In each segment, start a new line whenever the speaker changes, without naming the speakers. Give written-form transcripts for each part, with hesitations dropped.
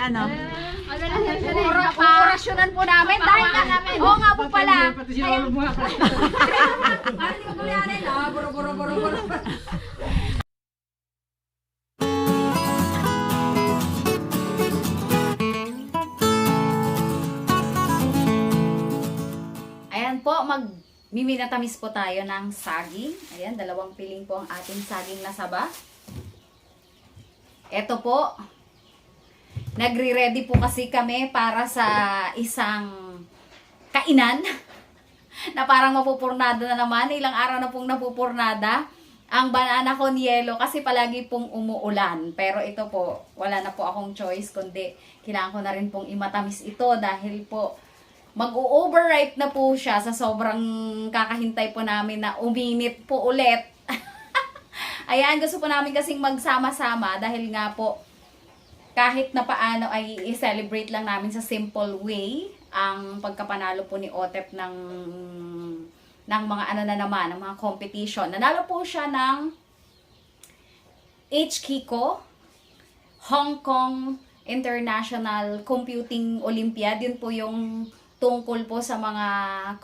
ano.
Orasyonan po namin. Dahil nga namin. Oo nga po pala.
Pati si Lolo mo nga.
Parang di magulyanin. Buro. Ayan po, miminatamis po tayo ng saging. Ayan, 2 piling po ang ating saging na saba. Ito po, nagre-ready po kasi kami para sa isang kainan na parang mapupurnada na naman. Ilang araw na pong napupurnada ang banana con yelo kasi palagi pong umuulan. Pero ito po, wala na po akong choice kundi kailangan ko na rin pong imatamis ito dahil po mag-overripe na po siya sa sobrang kakahintay po namin na uminit po ulit. Ayan, gusto po namin kasing magsama-sama dahil nga po kahit na paano ay i-celebrate lang namin sa simple way ang pagkapanalo po ni Otep ng mga ano na naman, ng mga competition. Nanalo po siya ng HKICO, Hong Kong International Computing Olympiad. Yun po yung tungkol po sa mga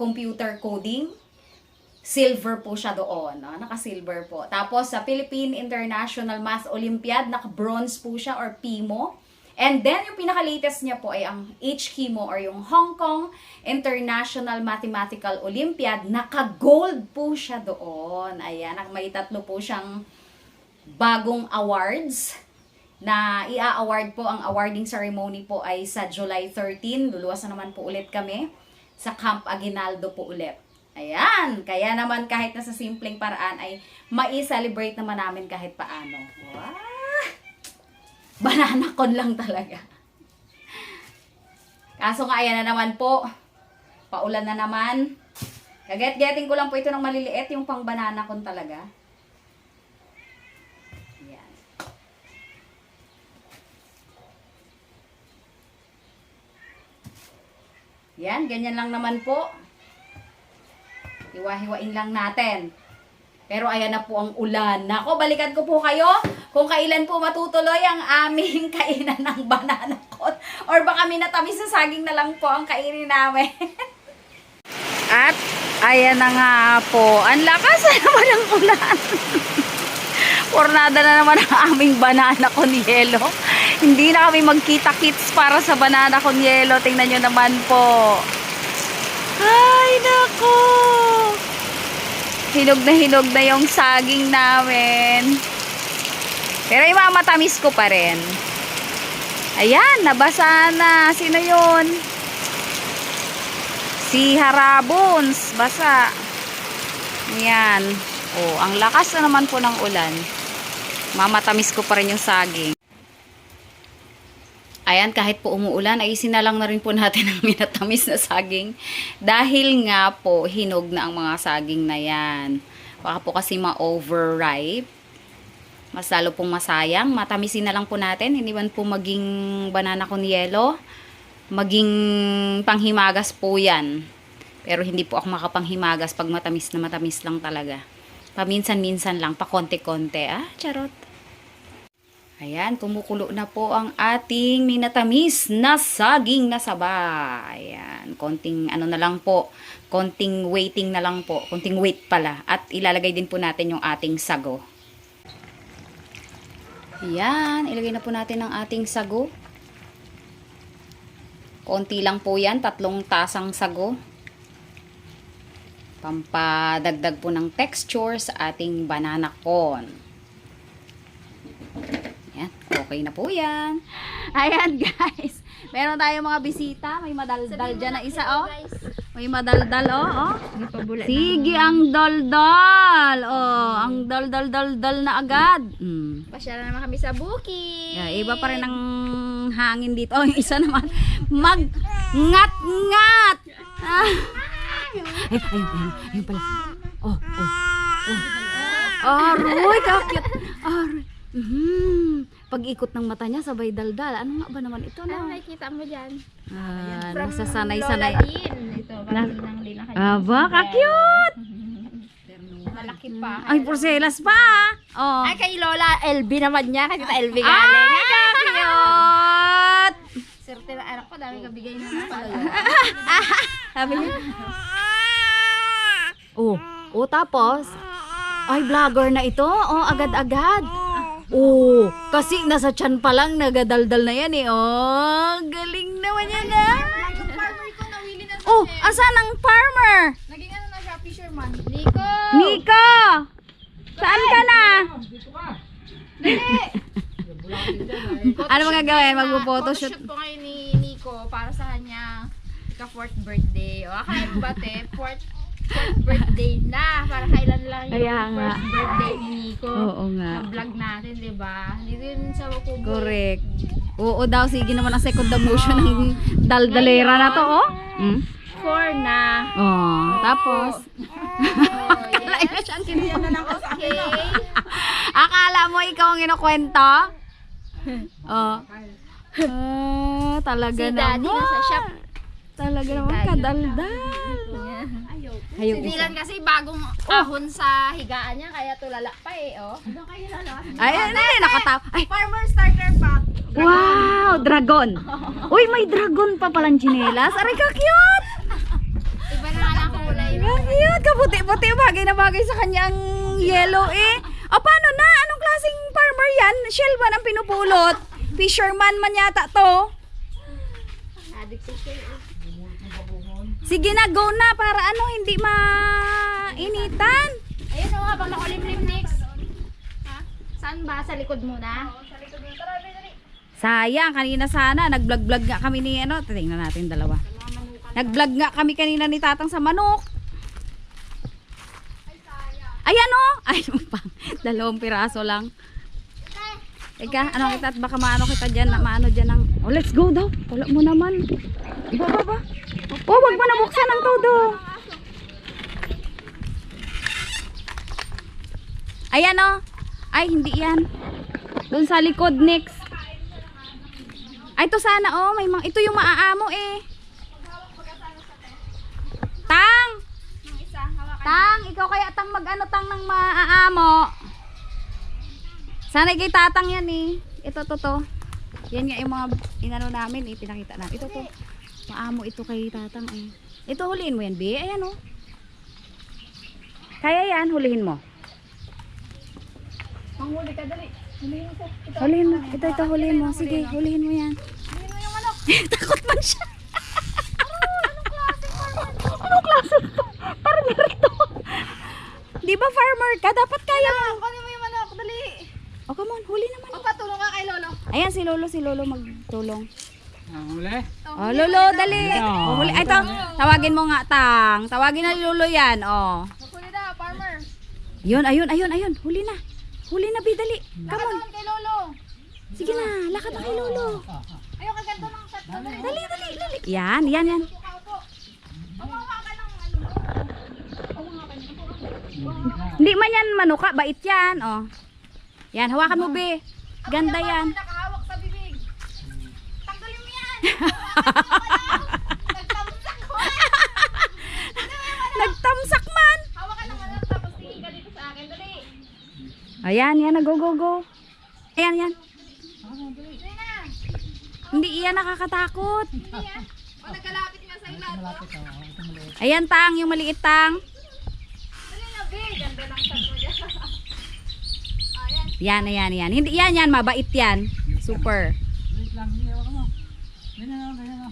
computer coding. Silver po siya doon. No? Naka-silver po. Tapos sa Philippine International Math Olympiad, naka-bronze po siya or PIMO. And then yung pinaka-latest niya po ay ang HKIMO or yung Hong Kong International Mathematical Olympiad. Naka-gold po siya doon. Ayan, may 3 po siyang bagong awards na i-award po. Ang awarding ceremony po ay sa July 13. Luluwas na naman po ulit kami sa Camp Aguinaldo po ulit. Ayan, kaya naman kahit na sa simpleng paraan ay mai-celebrate naman namin kahit paano. Wow! Banana con lang talaga. Kaso nga ayan na naman po. Paulan na naman. Kaget-getting ko lang po ito ng maliliit, yung pang banana con talaga. Ayan. Yan, ganyan lang naman po. Hiwa-hiwain lang natin. Pero ayan na po ang ulan. Nako, balikan ko po kayo kung kailan po matutuloy ang aming kainan ng banana con. Or baka minatamis sa saging na lang po ang kainin namin. At ayan na nga po. Ang lakas na naman ang ulan. Pornada na naman ang aming banana con yelo. Hindi na kami magkita-kits para sa banana con yelo. Tingnan nyo naman po. Ay, nako. Hinog na yung saging namin. Pero imamatamis ko pa rin. Ayan, nabasa na. Sino yun? Si Harabons. Basa. Ayan. Oh, ang lakas na naman po ng ulan. Mamatamis ko pa rin yung saging. Ayan, kahit po umuulan, ay isinalang na rin po natin ang minatamis na saging. Dahil nga po, hinog na ang mga saging na yan. Baka po kasi ma-overripe. Mas lalo pong masayang. Matamisin na lang po natin. Hindi man po maging banana con yelo. Maging panghimagas po yan. Pero hindi po ako makapanghimagas pag matamis na matamis lang talaga. Paminsan-minsan lang, pa konti-konti. Ah, charot. Ayan, kumukulo na po ang ating minatamis na saging na saba. Ayan, konting ano na lang po, konting waiting na lang po, konting wait pala. At ilalagay din po natin yung ating sago. Ayan, ilagay na po natin ang ating sago. Konti lang po yan, 3 tasang sago. Pampadagdag po ng texture sa ating banana con. Okay na po yan. Ayan guys. Meron tayong mga bisita. May madaldal dyan na isa oh. May madaldal oh. Sige ang daldal. Oh, ang daldal na agad.
Pasya na naman kami sa bukid.
Yeah, iba pa rin ang hangin dito. Oh, yung isa naman. Mag-ngat-ngat. Ayun pala. Oh. Aroy, kakit. Aroy. Pag-ikot ng mata niya, sabay daldal. Ano nga ba naman ito?
Ano nakikita mo dyan?
Nasasanay-sanay.
Ito, ng Lin.
Aba, ka-cute!
Malaki pa.
Ay, porcelas pa! Oh.
Ay, kay Lola LB naman niya. Kasi ta LB galing.
Ay, ka-cute!
Sabi ka, bigay na na pala yun.
Sabi niya. Tapos, ay, vlogger na ito. Oh, agad-agad. Oh, kasi nasa tiyan pa lang nagadaldal na yan eh. Oh, galing naman yan ah.
Yung farmer ko, nawili na sa
Oh, asan ang farmer?
Naging ano na siya, fisherman. Nico!
Nico! Saan ka na? Ano mga gawin? Magpo-photoshoot.
Photoshoot po ngayon ni Nico para sa kanya ka-4th birthday. O, akala mo ba, te? 4th birthday na. Para kailan lang yung
Kaya nga.
first birthday ni Nico.
Oo nga.
Na-vlog natin, di ba? Dito yun sa Wakubo.
Correct. Oo daw, sige naman ang second emotion ng daldalera na to, oh.
4 na.
Oh, tapos.
Oh, yes. Okay.
Akala mo ikaw ang inukwento? Oh. Talaga
Si
naman.
Daddy nasa shop.
Talaga naman
Daddy.
kadaldal. Ayaw
Si
isa.
Dylan kasi bagong ahon sa higaan niya, kaya tulala pa eh, oh. Doon kayo lalakas.
Ay, nakataw. Ay,
Farmer starter pack.
wow, dragon. Uy, may dragon pa palang chinelas. Aray ka cute.
Iba na nga lang kulay.
Ang cute, kaputi-puti, bagay na bagay sa kanyang yellow eh. O paano na? Anong klaseng farmer yan? Shellman ang pinupulot. Fisherman man yata to.
Adik sa siya.
Sige na, go na para ano, hindi mainitan.
Ayun oh, habang nakulimlim next. Ha? Saan ba? Sa likod muna? Oo, sa likod muna. Tara, dali.
Sayang, kanina sana, nag-vlog-vlog nga kami ni ano, tingnan natin dalawa. Nag-vlog nga kami kanina ni Tatang sa manok. Ayan o! Ay, dalawang piraso lang. Teka, ano kita, baka maano kita dyan, maano dyan ng, oh, let's go daw. Wala mo naman. Ba. Oh, wag mo na buksan ang todo. Ayan o. Ay, hindi yan. Doon sa likod, next. Ay, ito sana oh, may ito yung maaamo eh. Tang! Tang, ikaw kaya tang mag-ano tang ng maaamo. Sana kay Tatang yan eh. Ito to. Yan nga yung mga inano namin eh, pinakita namin. Ito to. Maamo ito kay Tatang eh. Ito huliin mo yan, be. Ayan oh. Kaya yan, hulihin mo.
Manghuli ka, dali. Hulihin ko.
Hulihin mo. Ito hulihin mo. Sige, hulihin mo yan.
Hulihin mo yung manok.
Takot man siya. Anong klase to? Farmer to. Di ba farmer ka? Dapat kaya mo.
Kunin mo yung manok, dali.
Oh, come on. Huli naman.
Magpatulong ka kay Lolo.
Ayan, si Lolo magtulong.
Huli?
Oh, Lolo, dali. Oh, huli. Ay, tawagin mo nga, Tang. Tawagin na ni Lolo yan. Oh.
Magpuli na, farmer.
Yun, ayun. Huli na. Huli na, Bi, dali. Come on.
Lakad kay Lolo.
Sige na, lakad na kay Lolo.
Ayaw ka ganito ng set.
Dali. Yan.
Umawa ka ng ano.
Hindi man yan manuka, bait yan. Oh. Yan, hawakan mo, Bi. Ganda yan.
Nakahawak sa bibig. Tanggalin mo yan. Nagtamsak ko.
Nagtamsak man.
Hawakan ng manok tapos tingin ka dito sa akin. Dali.
Ayan, go. Ayan.
Dali na.
Hindi iyan nakakatakot.
Dali yan. O nagkalapit nga sa'yo lahat.
Ayan, Tang, yung maliit, Tang.
Dali na, big. Ganda ng set mo dyan.
Yan. Hindi yan, mabait yan. Super.
Wait lang, hiyaw ka mo. Ganyan na.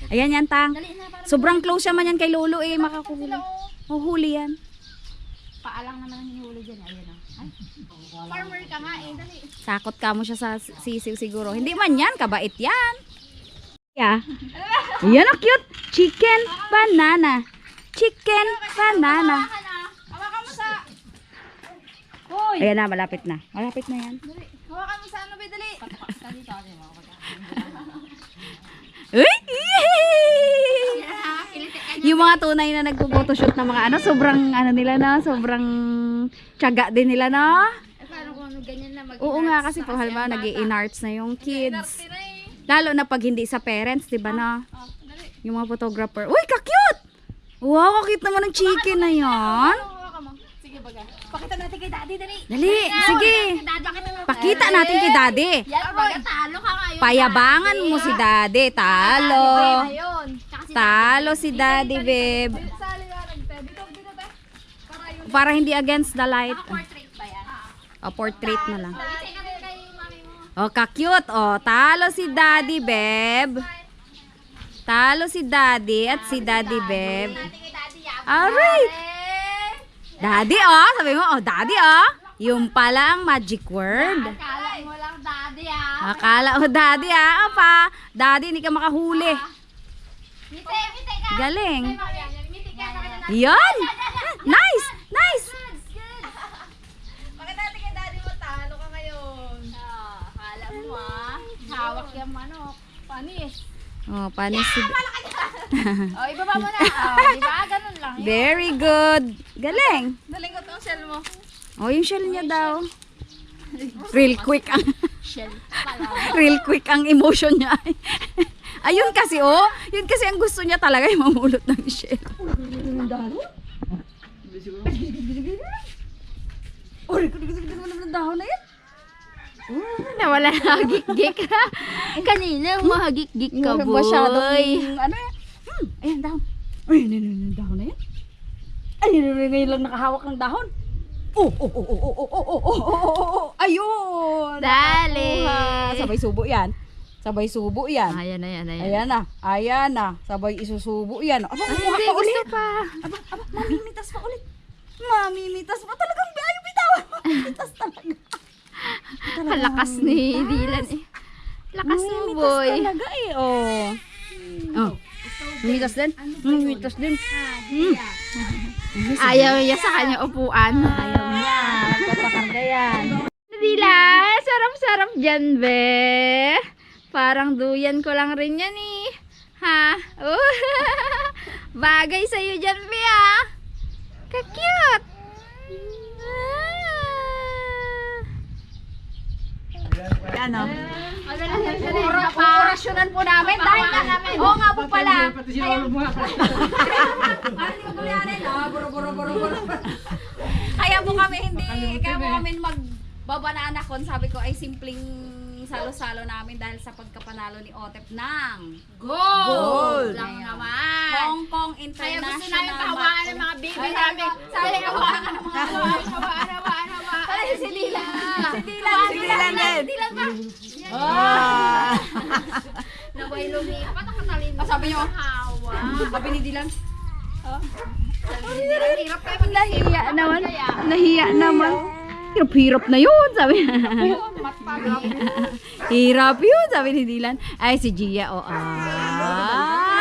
Ayan yan, Tang.
Dali na, para
Sobrang close naman yan kay Lolo eh, makakuhuli.
sila oh.
Huli yan.
Paalang naman ang hinihuli dyan. Ayun o. Ay. Farmer ka nga eh. Dali.
Sakot ka mo siya sa sisiw siguro. Hindi man yan, kabait yan. Yeah. Yan ang cute. Chicken banana.
Hawakan mo sa...
Ayan na, malapit na. Malapit na yan.
Dali. Hawakan mo sa ano, be, dali.
Uy! Yung mga tunay na nagpo-photoshoot ng mga ano, sobrang ano nila na, sobrang tiyaga din nila na.
Paano kung ano ganyan na mag-
Oo nga kasi po halimbawa nag-i-inarts na yung kids. Lalo na pag hindi sa parents, 'di ba na? Yung mga photographer. Uy, ka-cute! Wow, ka-cute naman ng chicken na 'yan.
Hawakan mo. Sige baga. Pakita natin kay Daddy, dali.
Dali, sige. Pakita natin kay Daddy.
Yan, magatalo ka ngayon.
Payabangan mo si Daddy. Talo.
Ayun. Tsaka si
Talo si Daddy, babe.
Sali nga nagte. Dito, te. Para yun.
Para hindi against the light.
Portrait ba yan?
O, portrait na lang.
Lagi ka kay mami mo.
O, ka-cute. O, talo si Daddy, babe. Talo si Daddy at si Daddy, babe.
Natin kay Daddy, yabang.
Alright. Daddy, oh. Sabi mo, oh, Daddy, oh. Yung pala ang magic word.
Akala mo lang Daddy, ah.
Akala mo, Daddy, ah. Pa. Daddy, hindi ka makahuli.
Mite ka.
Galing.
Mite ka.
Yan. Nice. Nice.
Bakit natin kay Daddy mo, talo ka ngayon. Akala mo, ah. Hawak yung manok. Panis.
Oh, panis si...
O, ibaba mo na. O, diba? Ganun lang.
Very good. Galing.
Daling ko tong shell mo.
Oh, yung shell niya daw. Real quick ang...
Shell pala.
Real quick ang emotion niya. Ayun kasi, oh. Yun kasi ang gusto niya talaga, yung mamulot ng shell.
Nawala na hagik-gik. Kanina, mahagik-gik ka, boy.
Masyadong, ano yan? Ayan, dahon. Ay, yung dahon na yan. Ay, ngayon lang nakahawak ng dahon. Ayun.
Dali.
Sabay subo yan. Sabay subo yan.
Ayan na,
Ayan na. Sabay isusubo yan. Aba, kumuha
Hindi,
pa ulit.
gusto pa.
Aba, mamimitas pa ulit. Mamimitas pa. Talagang ayaw bitawan. Mamimitas talaga.
Lakas ni Dylan eh. Lakas mo, boy.
Talaga eh, oh. Oh. Mamitas din. Mamitas din.
Ayaw niya sa kanya upuan.
Ayaw niya. Nagpapakarga yan.
Dylan, sarap-sarap dyan, be. Parang duyan ko lang rin yan eh. Ha? Oh. Bagay sa'yo dyan, be, ah. Ka-cute.
Ano? Orasyonan po namin dahil oo nga po pala.
Pati si Lolo mo.
Kaya po kami magbabananakon, sabi ko ay simpleng salo-salo namin dahil sa pagkapanalo ni Otep ng
Gold! Lang
Ayan.
naman.
Hong Kong
Kaya
International
gusto namin tawakan ng mga baby
Ay,
namin.
sabi ko, hawakan ng mga
Hawaan. Ay, si Dylan.
Si Dylan din.
Dylan ka.
Oh.
Naway lumipat. Ako talino.
Sabi niyo,
Hawa.
sabi ni Dylan,
Hirap kayo mag
nahiya naman. Nahiya naman. Hirap-hirap na yun, sabi. Hirap yun, sabi ni Dylan. Ay, si Gia, oh,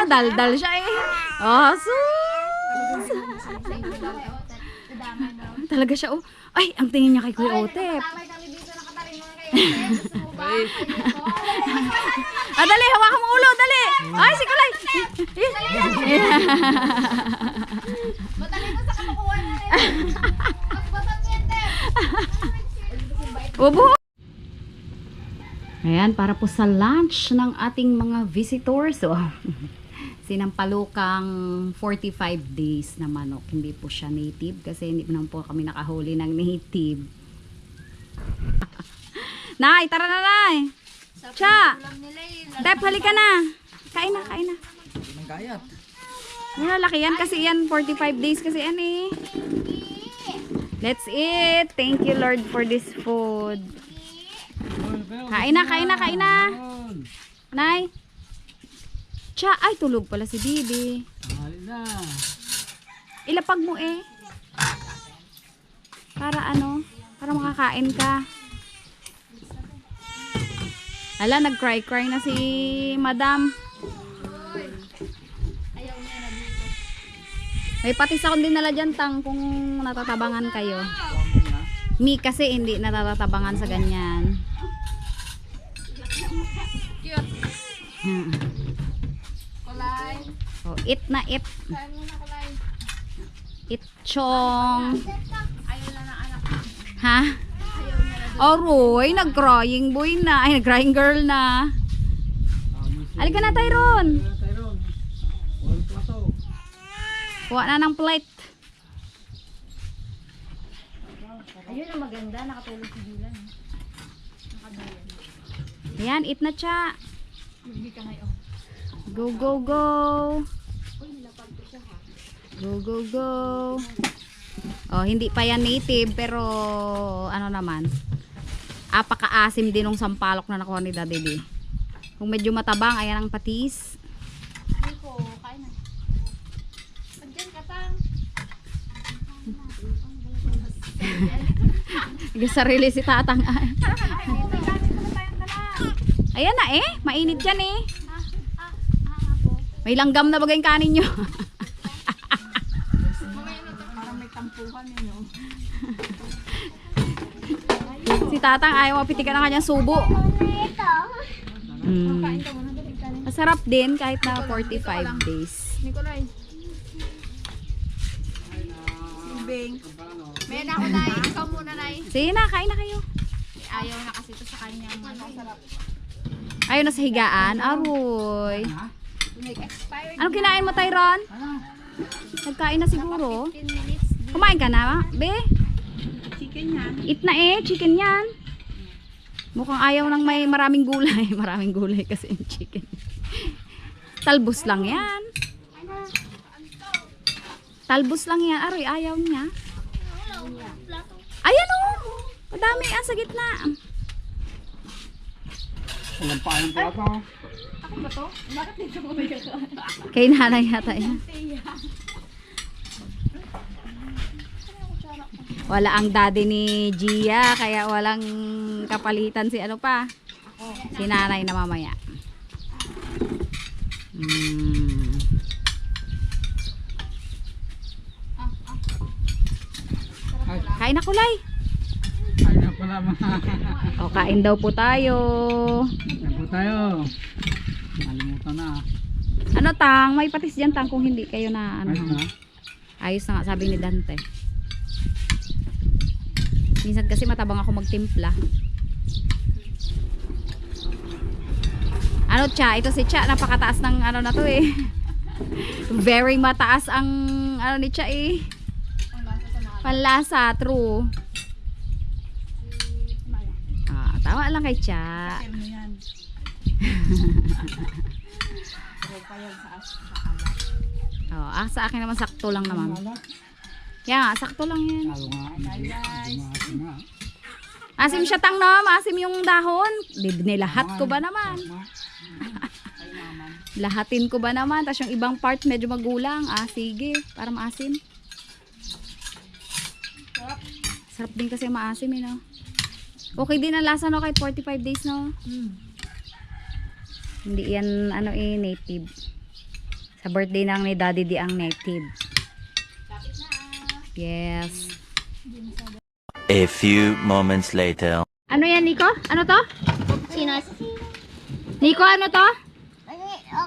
daldal siya eh. Oh, sus. Talaga siya, oh. Ay, ang tingin niya kay Kuya Otep. Dali, hawakan mo ulo, dali. Ay, si Kulay.
Matalino sa kapakuhan na rin. Mas basat yan, Tep.
Obo. Ayan, para po sa lunch ng ating mga visitors. So, sinampalukang 45 days na manok. Hindi po siya native kasi hindi naman po kami nakahuli ng native. Nay, tara na, Nay. Cha. Tep, halika na. Kain na.
Gayat.
Malaki yan kasi yan. 45 days kasi yan eh. Let's eat. Thank you, Lord, for this food. Kain na. Nay. Cha, ay tulog pala si Bibi.
Hali na.
Ilapag mo eh. Para ano? Para makakain ka. Ala, nag-cry na si Madam. May patis ako din nala dyan, Tang, kung natatabangan kayo. Mi kasi hindi natatabangan sa ganyan.
Kulay.
Oh, eat na eat.
Kain muna, kulay.
Eat chong.
Ayaw na ng anak.
Ha? Aroy, nag-crying boy na. Ay, nag-crying girl na. Halika na, Tyron.
Tyrone. All plato.
Kuha na ng plate. Ayun ang maganda, nakatulog si Dylan. Nakaduyan.
Ayan, eat na cha.
Hindi ka ngayon.
Go, go, go. Go, go, go. Oh, hindi pa yan native, pero ano naman. Apaka-asim din ng sampalok na nakuha ni Daddy D. Kung medyo matabang, ayan ang patis.
Nico, kain na. Pagyan ka tang.
Sarili si tatang. Ayan na eh, mainit yan eh. May langgam na bagay yung kanin nyo.
Parang may tampuhan yun.
Si tatang ayaw mapitikan ang kanyang subo.
Kain ka muna, dali kanin.
Masarap din kahit na 45 days.
Nicolay. Bing. May na ako, Nay. Ikaw muna, Nay.
Sige na, kain na kayo.
Ayaw na kasi ito sa kanyang masarap.
Ayaw na sa higaan. Aroy.
Expired.
Anong kinain mo, Tyron? Nagkain na siguro.
15 minutes.
Kumain ka na, be?
Chicken yan.
Eat na eh, chicken yan. Mukhang ayaw ng may maraming gulay. Maraming gulay kasi yung chicken. Talbos lang yan. Talbos lang yan. Aroy, ayaw niya. Ayan o. Madami yan sa gitna.
Walang pa yung plato.
Ako ba to? Bakit dito mo may kaka?
Kay nanay yata yan. Wala ang daddy ni Gia, kaya walang kapalitan si ano pa. Si nanay na mamaya. Kain na kulay.
Kain na pala mga.
O, kain daw po tayo.
Kain po tayo. Nalimutan na.
Ano tang, may patis dyan tang kung hindi kayo na ano.
Ayos na.
Ayos na nga sabi ni Dante. Minsan kasi matabang ako magtimpla. Ano Cha? Ito si Cha, napakataas ng ano na to eh. Very mataas ang ano ni Cha eh. Panlasa, true. Ah, tawa lang kay Cha.
Ano yan? Pa yan
Oh, sa akin naman sakto lang naman.
Wala.
Kaya nga, sakto lang yan.
Talo nga. Maasim nga.
Asim siya tang no, maasim yung dahon. Nilahat ko ba naman? Lahatin ko ba naman? Tapos yung ibang part medyo magulang. Ah, sige. Para maasim. Sarap din kasi maasim eh, no? Okay din ang lasa, no? Kahit 45 days, no? Hindi yan, ano eh, native. Sa birthday lang ni Daddy di ang native. Yes.
A few moments later.
Ano yan, Nico? Ano to?
Sino?
Nico, ano to?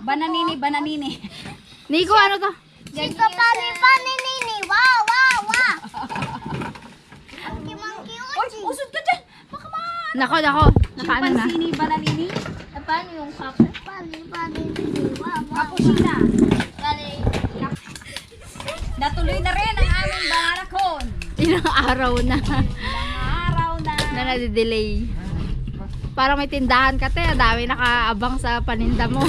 Bananini, bananini. Nico, ano to?
Sika pani nini. Wow, wow, wow. Monkey uchi. Usod ka dyan. Baka
Nako. Nakaano na?
Pansini, bananini. Paano yung kapo? Pani nini. Wow, wow. Kapusina. Natuloy na rin ang aming barakon.
Ilang araw na.
Araw na.
Na nade-delay. Para may tindahan ka te, dami nakaabang sa paninda mo.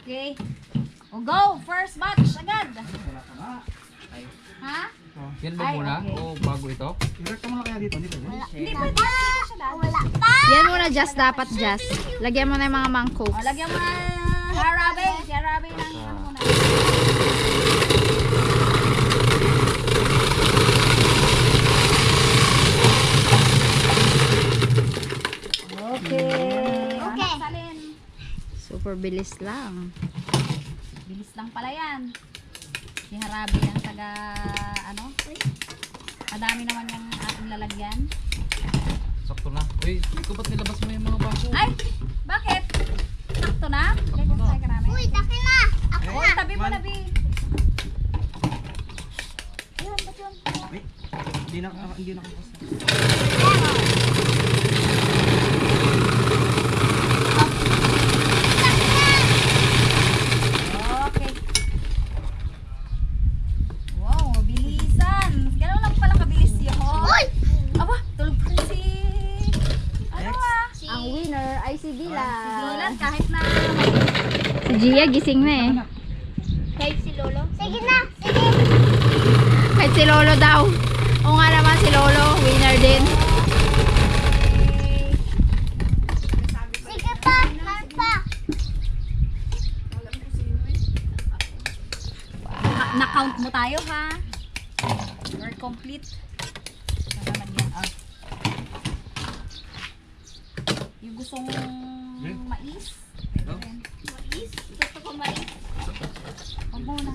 Okay. O go, first batch agad. Ha?
Yan ba
Ay,
muna?
okay.
O bago ito? Direct mo na kaya dito. Dito.
Hindi pwede. Wala pa.
Yan muna just dapat just. Lagyan mo na yung mga mangkokes.
O, lagyan mo na harabe. Si harabe ng ano muna. Okay. Okay. Salin.
Super bilis lang.
Bilis lang pala yan. Si harabe ang taga ano? Madami naman yung ating lalagyan.
Sakto na. Uy, ikaw ba't nilabas mo yung mga baso?
Ay! Bakit? Sakto na? Ganyan tayo karami. Uy, taki na! Ako
Eh,
na! Tabi mo
man.
na, Bi. Ayun, ba't yun?
Hindi na kapos.
kahit na
Si Gia gising na eh.
kahit si Lolo. Sige na, sige.
Kahit si Lolo daw. O nga naman si Lolo, winner din.
Sige pa, pa. Na-count mo tayo ha. We're complete. Yung gustong mais. Mais? Gusto ko mais. Huwag muna.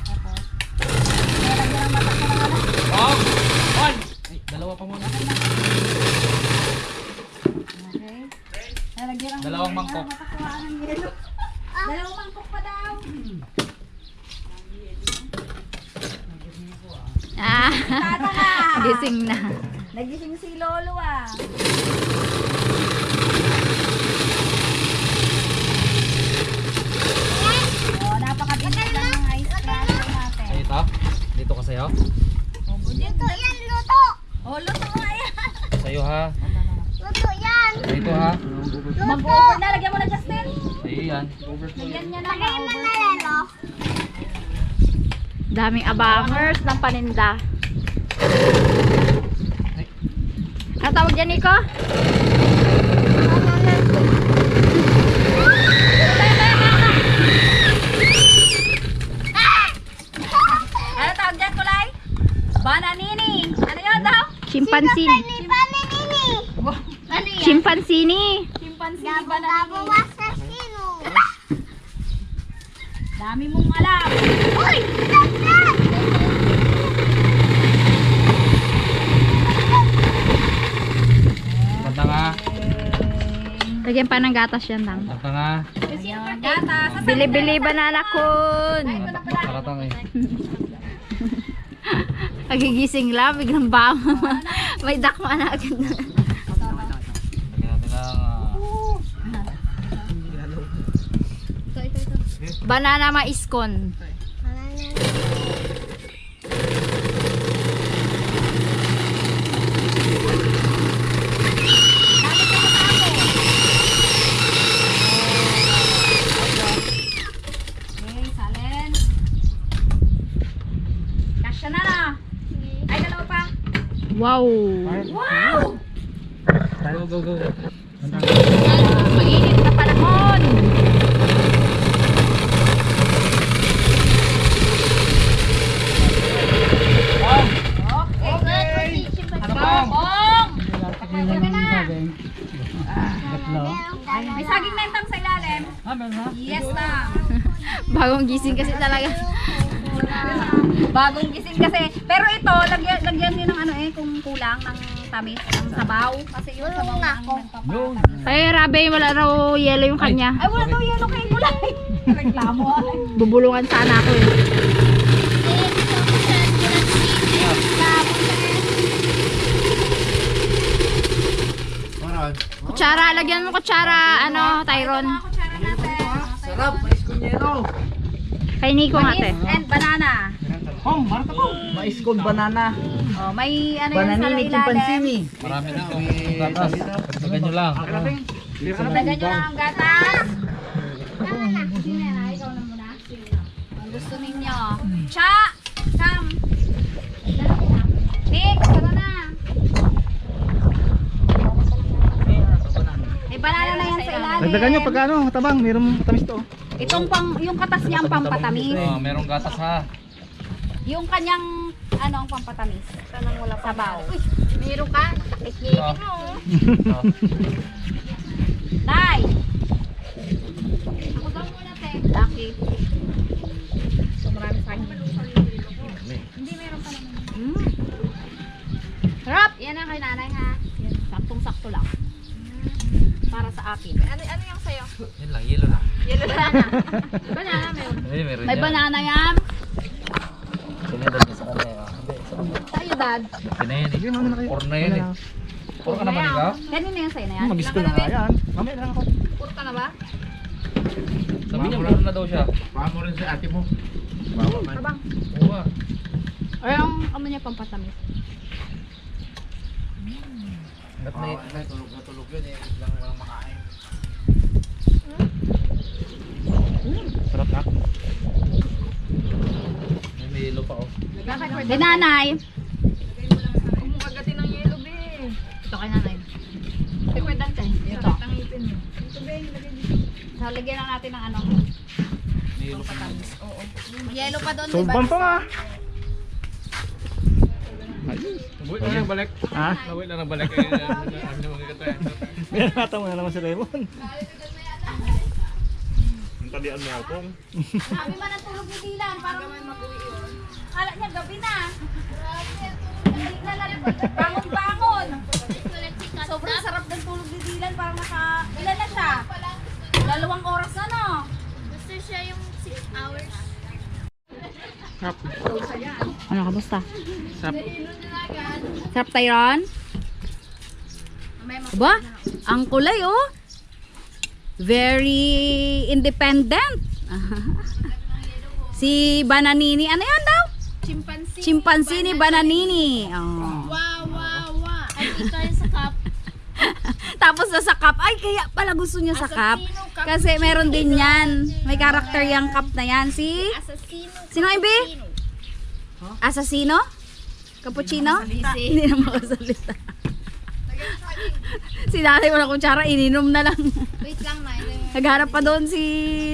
Tapos. Nalagyan ang mata ko ng ano.
Oh! On! Ay, dalawa pa muna.
Okay. Nalagyan ang
Dalawang mangkok.
matakuhaan ng yelo. Dalawang mangkok pa daw.
Ah, gising na.
Nagising si Lolo ah. Oh, napakabilis lang ng ice crusher natin.
Ay, ito. Dito ka sa'yo.
Luto yan, luto! Oh, luto nga yan!
Sa'yo ha.
Luto yan!
Dito ha.
Mag-over na, lagyan mo na Justin.
Sa'yo yan.
Lagyan niya na ma-over.
Daming abangers ng paninda. Ano tawag dyan, Nico?
Ano tawag dyan, Kulay? Bananini! Ano yun daw?
Chimpanzini.
Ano yan?
Chimpanzini.
Chimpanzee bananini. Dami mong alam. Uy!
Kanta nga.
Lagyan pa ng gatas yan lang.
Kanta nga.
Ayan, gatas.
Bili-bili banana kun.
Karatang eh.
Pagigising lang, biglang bangon. May dakma na agad.
Lagyan natin lang.
Banana maiskon.
Okay, salin. Kasya na na. Ay, dalawa pa.
Wow.
Wow!
Go, go, go.
Mainit na panahon.
Okay.
Ano pa?
Bong! May saging na yung tang sa ilalim. Yes na.
Bagong gising kasi talaga.
Bagong gising kasi. Pero ito, lagyan nyo ng ano eh, kung kulang ng tamis, ng sabaw. Kasi yung sabaw na ang nagpapakain.
Ay, Rabe, wala raw yelo yung kanya.
Ay, wala daw yelo kay Kulay. Reklamo ay.
Bubulungan sana ako eh. Kutsara, lagyan mo kutsara, ano, Tyron.
Kutsara natin.
Sarap, mais kunyero.
Kay Nico nga te.
Mais and banana.
Mais con banana.
Oh, may ano yan sa ilalim.
Marami dito. Gatas. Pagdagan nyo lang.
Lagyan nyo lang ang gatas. Ikaw na muna. Ang gusto ninyo. Cha! Come! Nick, tara na. May banana na yan sa ilalim.
Dagdagan nyo pagka ano, matabang, mayroong matamis to.
Itong yung katas niya ang pampatamis.
Oh, merong gatas ha.
Yung kanyang, ano ang pampatamis? Sanang wala sabaw. Uy,
Meron ka?
Oh. Oh.
Day! Ako daw muna, te. Lucky. So, marami sa akin. Hindi, meron pa naman.
Sarap!
Yan ang kay nanay, ha? Yan, saktong-sakto lang. Para sa akin. Ano yung sa'yo?
Yan lang, yelo lang.
Yellow banana. Banana, meron.
Ay, meron
May
yan.
banana yan.
Sinedad niya sa kanya. Hindi, sa kanya.
Sa'yo, dad.
Kinayan eh. Or na yan eh. Or ka naman ikaw?
Kanina yung sa'yo na yan.
Mabis ko na nga yan. Mamaya lang ako.
Puro ka na ba?
Sabi niya, meron na daw siya.
Abang.
Oo ah.
Or ang ano niya pampatamis.
Ba't may...
Binanay.
Kumukagatin ng yelo, be.
Ito kay nanay.
Tikwedante.
Ito.
Tangipin mo.
So, lagyan lang natin ng ano.
Nilo pa na.
Yellow pa doon,
Sulban pa nga.
Nabuhay na lang balik.
Ha?
Nabuhay na lang balik. Ay, ano naman kagatoy.
Binata mo na naman si Raymond. Ang talian mo ako.
Sabi man ang tulog ni Dylan, parang kala niya gabi na. Hindi na lang, bangon-bangon. Sobrang sarap ng tulog ni Dylan, parang ilan na siya? 2 oras na, no?
Gusto siya yung 6 hours.
Ano, kamusta?
Sap.
Sarap, Tyron? Aba, ang kulay, oh. Very independent. Si Bananini, ano yan daw?
Chimpanzee.
Chimpanzee ni Bananini. Oh.
Wow, wow, wow. Ay, ikaw yung sa cup.
Tapos nasa cup. Ay, kaya pala gusto niya sa cup. Kasi meron din yan. May karakter yung cup na yan. Si?
Assassino.
Sino ang ibi? Assassino? Cappuccino? Hindi na makasalita. Si nanay mo na kutsara, ininom na lang.
Wait lang na.
Nagharap pa doon si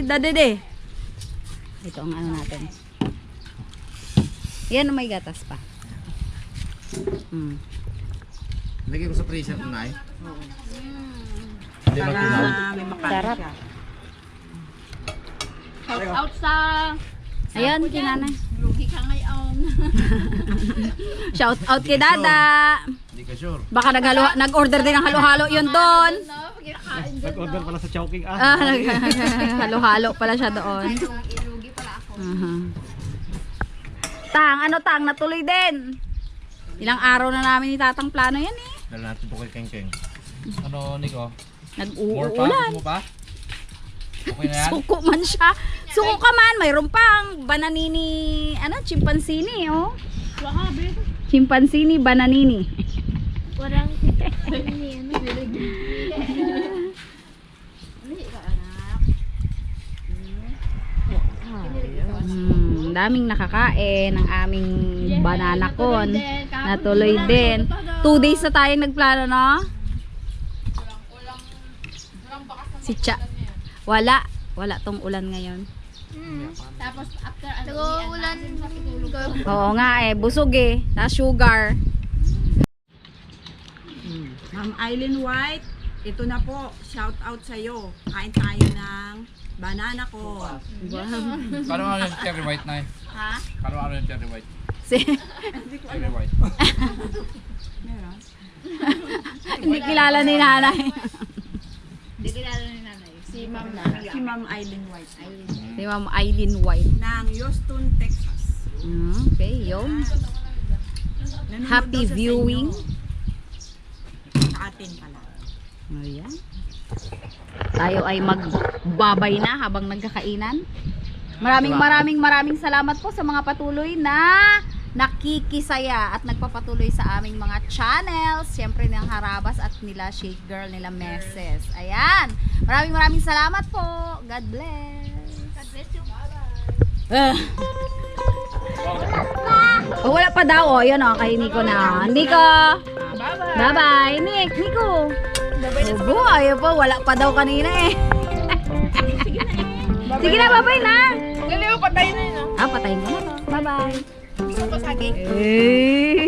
Dadede. Ito ang ano natin. Yan, may gatas pa.
Lagay ko sa freezer na eh. Hindi magkunaw.
Sarap.
Shout out sa
Ayan, kinanay.
Lugi ka ngayon.
Shout out kay Dada.
Hindi ka sure.
Baka nag-order din ng halo-halo yun doon.
No, pagkakain dyan.
Nag-order pala sa Chowking.
Halo-halo pala siya doon.
Ilugi pala ako.
Tang, ano tang, natuloy din. Ilang araw na namin itatang plano yan eh.
Dala natin ito kay Keng. Ano, Nico?
Nag-uulan.
More pa? Gusto mo pa? Okay na yan?
Suko man siya. Suko ka man, mayroon pang bananini, chimpanzini, oh.
Wakabe.
Chimpanzini, bananini.
Walang yan.
Daming nakakain ng aming banana con. Natuloy din. 2 days na tayo nagplano, no? Si Cha. Wala tong ulan ngayon.
Tapos after ulan.
Oo nga eh, busog eh. Tapos sugar.
Ma'am Eileen White, ito na po, shout out sa iyo. Kain tayo ng banana ko.
Paano ano yung cherry white na eh?
Ha?
Paano ano yung cherry white? Cherry white.
Hindi kilala ni nanay.
Hindi kilala ni nanay. Si Ma'am
Eileen White
Si Ma'am Eileen White.
ng Houston, Texas.
Okay, yun.
Nanonood
Happy
daw siya sa
viewing.
inyo. Sa atin pala.
Ayan. Tayo ay magbabay na habang nagkakainan. Maraming salamat po sa mga patuloy na nakikisaya at nagpapatuloy sa aming mga channels. Siyempre ng Harabas at nila Shake Girl, nila Meses. Ayan. Maraming salamat po. God bless.
God bless you.
Oh, wala pa daw. Oh, yun oh, kay Nico na. Nico. Bye-bye. Nico. Obo, ayaw po. Wala pa daw kanina eh. Sige na, bye-bye na.
Liliw, patay na yun.
Ah, patayin ko na to. Bye-bye.
Hindi ko pasaging.
Eh.